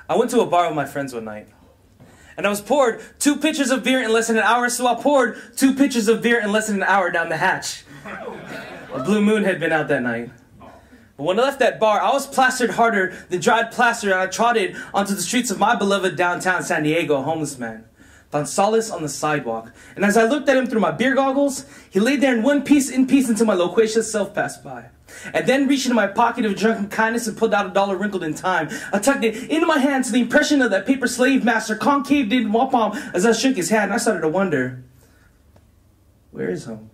I went to a bar with my friends one night, and I was poured 2 pitchers of beer in less than an hour, so I poured 2 pitchers of beer in less than an hour down the hatch. A blue moon had been out that night. But when I left that bar, I was plastered harder than dried plaster, and I trotted onto the streets of my beloved downtown San Diego, a homeless man. Found solace on the sidewalk. And as I looked at him through my beer goggles, he lay there in one piece until my loquacious self passed by. And then reached into my pocket of drunken kindness and pulled out $1 wrinkled in time. I tucked it into my hand to the impression of that paper slave master concaved in my palm as I shook his hand, and I started to wonder, where is home?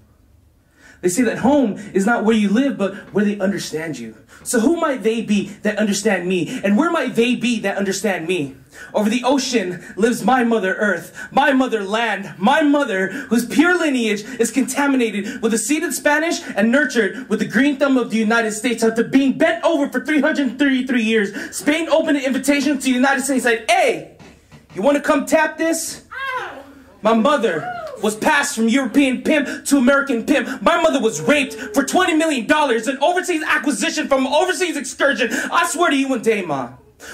They say that home is not where you live, but where they understand you. So who might they be that understand me? And where might they be that understand me? Over the ocean lives my mother earth, my mother land, my mother whose pure lineage is contaminated with the seed of Spanish and nurtured with the green thumb of the United States. After being bent over for 333 years, Spain opened an invitation to the United States and said, hey, you want to come tap this? My mother was passed from European pimp to American pimp. My mother was raped for $20 million, an overseas acquisition from an overseas excursion. I swear to you one day, Ma.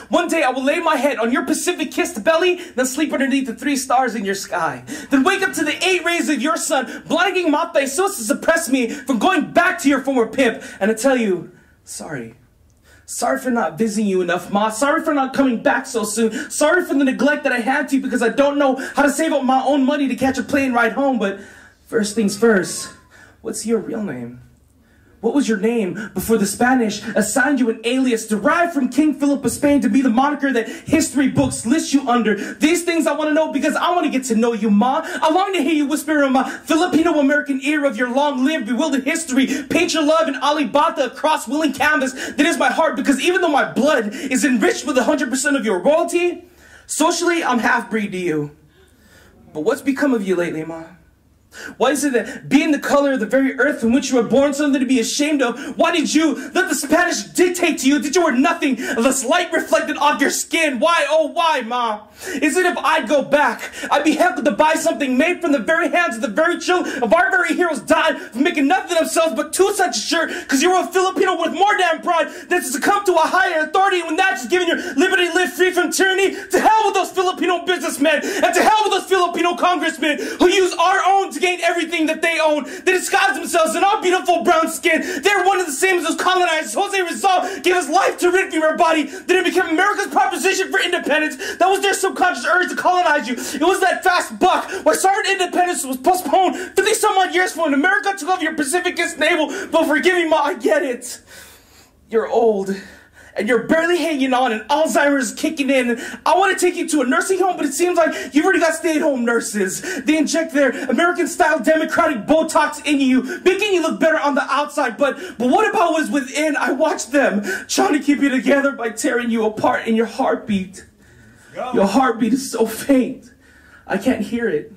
One day I will lay my head on your Pacific-kissed belly, then sleep underneath the 3 stars in your sky. Then wake up to the 8 rays of your sun, blinding my face so as to suppress me from going back to your former pimp. And I tell you, sorry. Sorry for not visiting you enough, Ma. Sorry for not coming back so soon. Sorry for the neglect that I had to you because I don't know how to save up my own money to catch a plane ride home. But first things first, what's your real name? What was your name before the Spanish assigned you an alias derived from King Philip of Spain to be the moniker that history books list you under? These things I want to know because I want to get to know you, Ma. I long to hear you whisper in my Filipino-American ear of your long-lived, bewildered history. Paint your love in Alibata across willing canvas that is my heart, because even though my blood is enriched with 100% of your royalty, socially I'm half-breed to you. But what's become of you lately, Ma? Why is it that being the color of the very earth from which you were born something to be ashamed of? Why did you let the Spanish dictate to you that you were nothing unless light reflected off your skin? Why, oh why, Ma? Is it if I'd go back, I'd be heckled to buy something made from the very hands of the very children of our very heroes died for making nothing of themselves but to such a shirt because you were a Filipino with more damn pride than to succumb to a higher authority, when that's just giving your liberty to live free from tyranny? To hell with those Filipino businessmen, and to hell with those Filipino congressmen who use our own to gain everything that they own. They disguise themselves in our beautiful brown skin. They're one of the same as those colonizers. Jose Rizal gave his life to rid from our body. Then it became America's proposition for independence. That was their subconscious urge to colonize you. It was that fast buck why Sergeant Independence was postponed 50 some odd years for when America took over your Pacificist naval. But forgive me, Ma, I get it. You're old. And you're barely hanging on, and Alzheimer's is kicking in. I want to take you to a nursing home, but it seems like you've already got stay-at-home nurses. They inject their American-style democratic Botox in you, making you look better on the outside. But what about what's within? I watched them trying to keep you together by tearing you apart in your heartbeat. Your heartbeat is so faint. I can't hear it.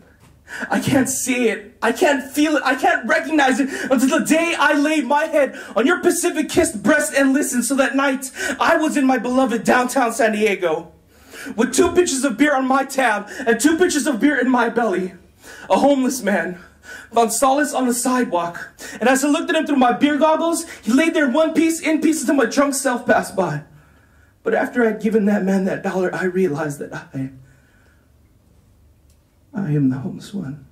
I can't see it. I can't feel it. I can't recognize it until the day I laid my head on your Pacific-kissed breast and listened. So that night, I was in my beloved downtown San Diego with 2 pitchers of beer on my tab and 2 pitchers of beer in my belly. A homeless man found solace on the sidewalk. And as I looked at him through my beer goggles, he laid there in one piece until my drunk self passed by. But after I'd given that man that $1, I realized that I am the homeless one.